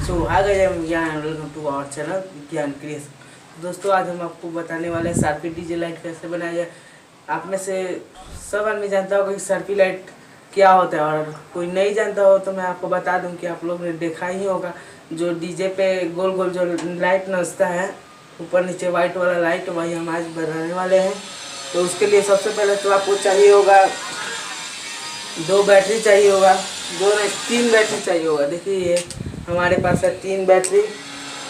सो आ गए हम यहाँ, वेलकम टू आवर चैनल ज्ञान क्रिएशन। दोस्तों आज हम आपको बताने वाले हैं शार्पी डीजे लाइट कैसे बनाया जाए। आप में से सब आदमी जानता होगा कि शार्पी लाइट क्या होता है, और कोई नहीं जानता हो तो मैं आपको बता दूं कि आप लोग ने देखा ही होगा जो डीजे पे गोल गोल जो लाइट नचता है ऊपर नीचे वाइट वाला लाइट, वही हम आज बनाने वाले हैं। तो उसके लिए सबसे पहले तो आपको चाहिए होगा 2 बैटरी चाहिए होगा, 2 नहीं 3 बैटरी चाहिए होगा। देखिए ये हमारे पास है 3 बैटरी।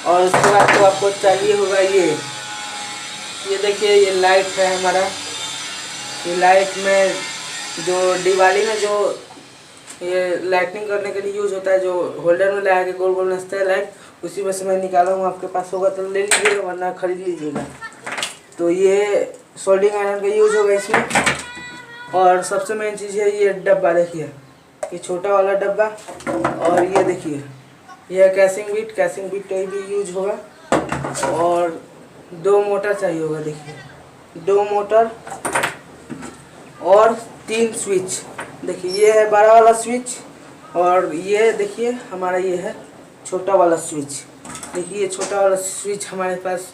और उसके बाद तो आपको चाहिए होगा ये देखिए ये लाइट है हमारा। ये लाइट में जो दिवाली में जो ये लाइटनिंग करने के लिए यूज होता है, जो होल्डर में लगा के गोल गोल नचता है लाइट, उसी में से मैं निकाला हूँ। आपके पास होगा तो ले लीजिएगा वरना खरीद लीजिएगा। तो ये सोल्डिंग आयरन का यूज होगा इसमें। और सबसे मेन चीज़ है ये डब्बा, देखिए ये छोटा वाला डब्बा। और ये देखिए ये कैसिंग बीट का भी यूज होगा। और 2 मोटर चाहिए होगा, देखिए 2 मोटर और 3 स्विच। देखिए ये है बड़ा वाला स्विच, और ये देखिए हमारा ये है छोटा वाला स्विच। देखिए ये छोटा वाला स्विच हमारे पास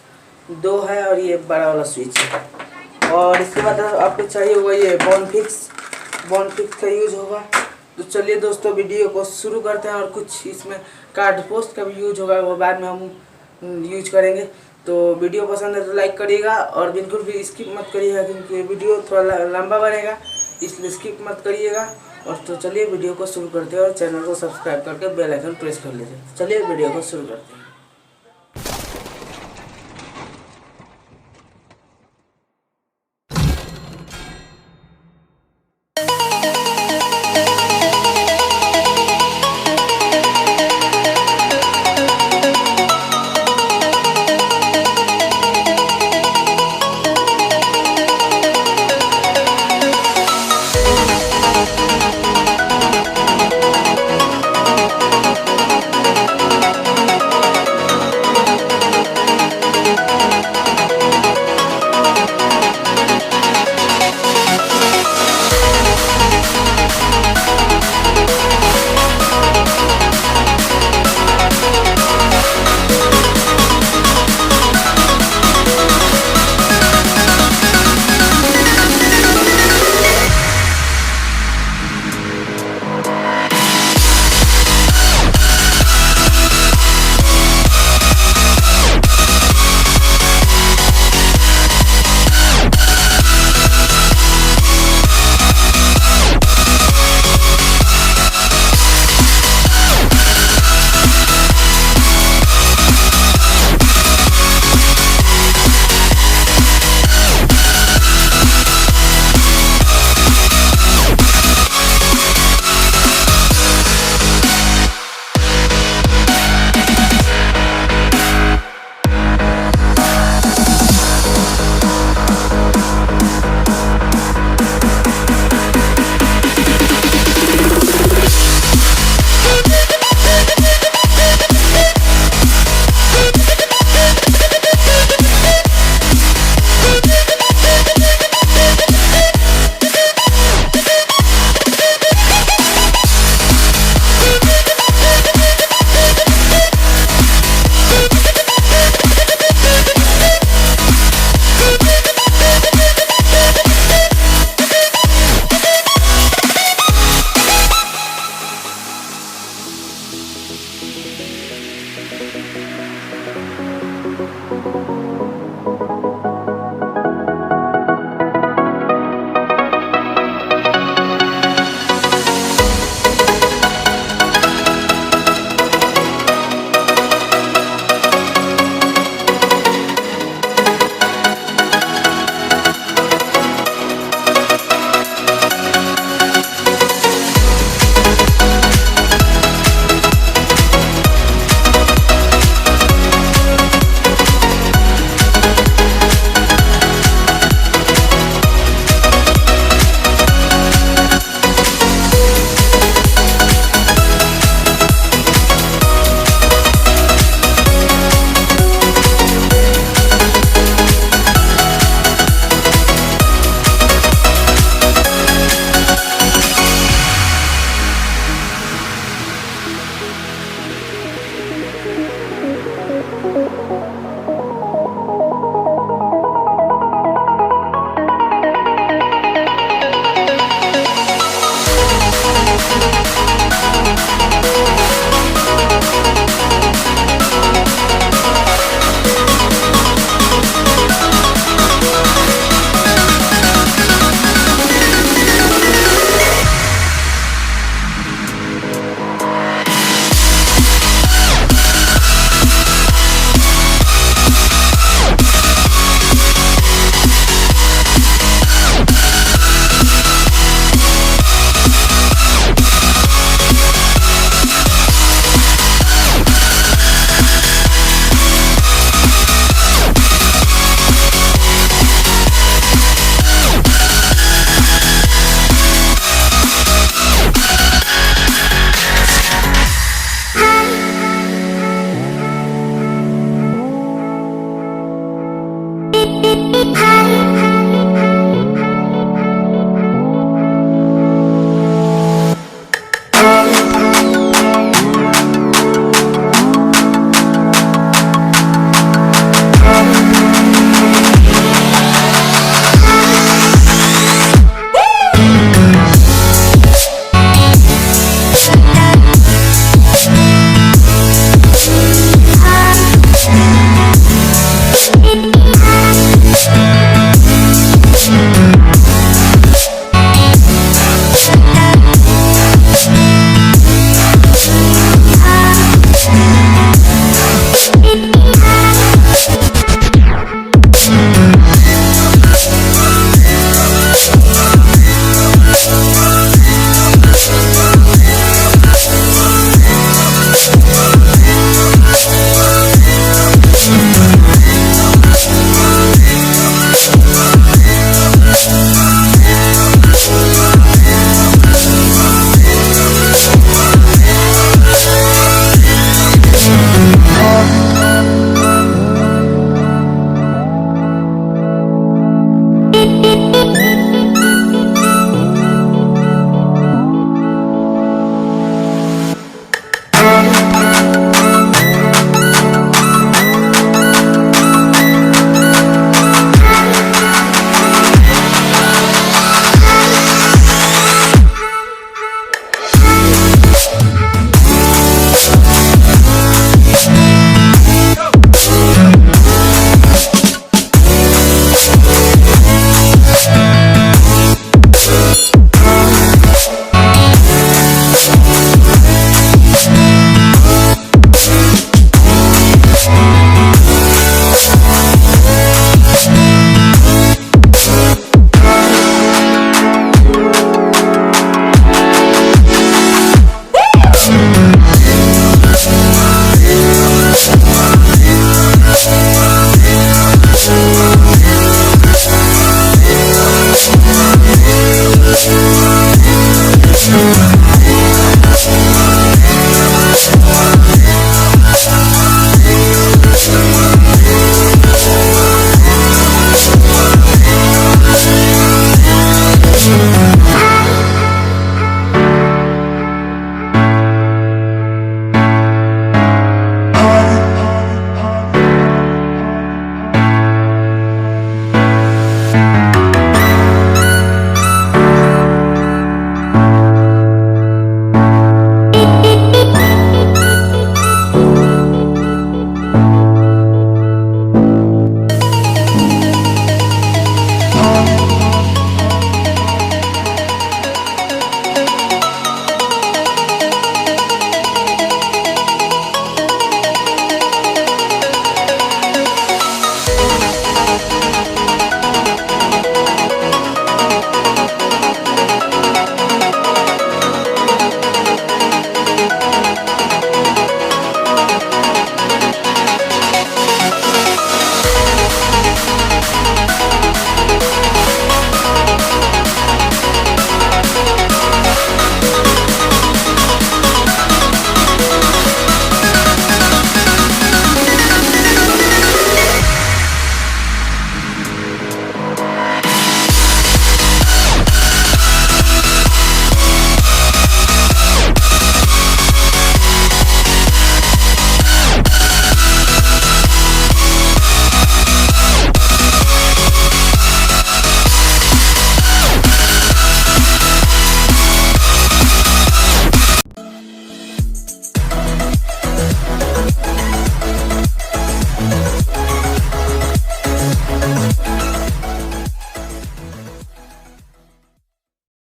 2 है और ये बड़ा वाला स्विच है। और इसके बाद आपको चाहिए होगा ये बॉन्ड फिक्स का यूज होगा। तो चलिए दोस्तों वीडियो को शुरू करते हैं। और कुछ इसमें कार्ड पोस्ट का भी यूज होगा, वो बाद में हम यूज करेंगे। तो वीडियो पसंद है तो लाइक करिएगा और बिल्कुल भी स्किप मत करिएगा, क्योंकि वीडियो थोड़ा लंबा बनेगा, इसलिए स्किप मत करिएगा। और तो चलिए वीडियो को शुरू करते हैं और चैनल को सब्सक्राइब करके बेल आइकन प्रेस कर लीजिए। चलिए वीडियो को शुरू करते हैं।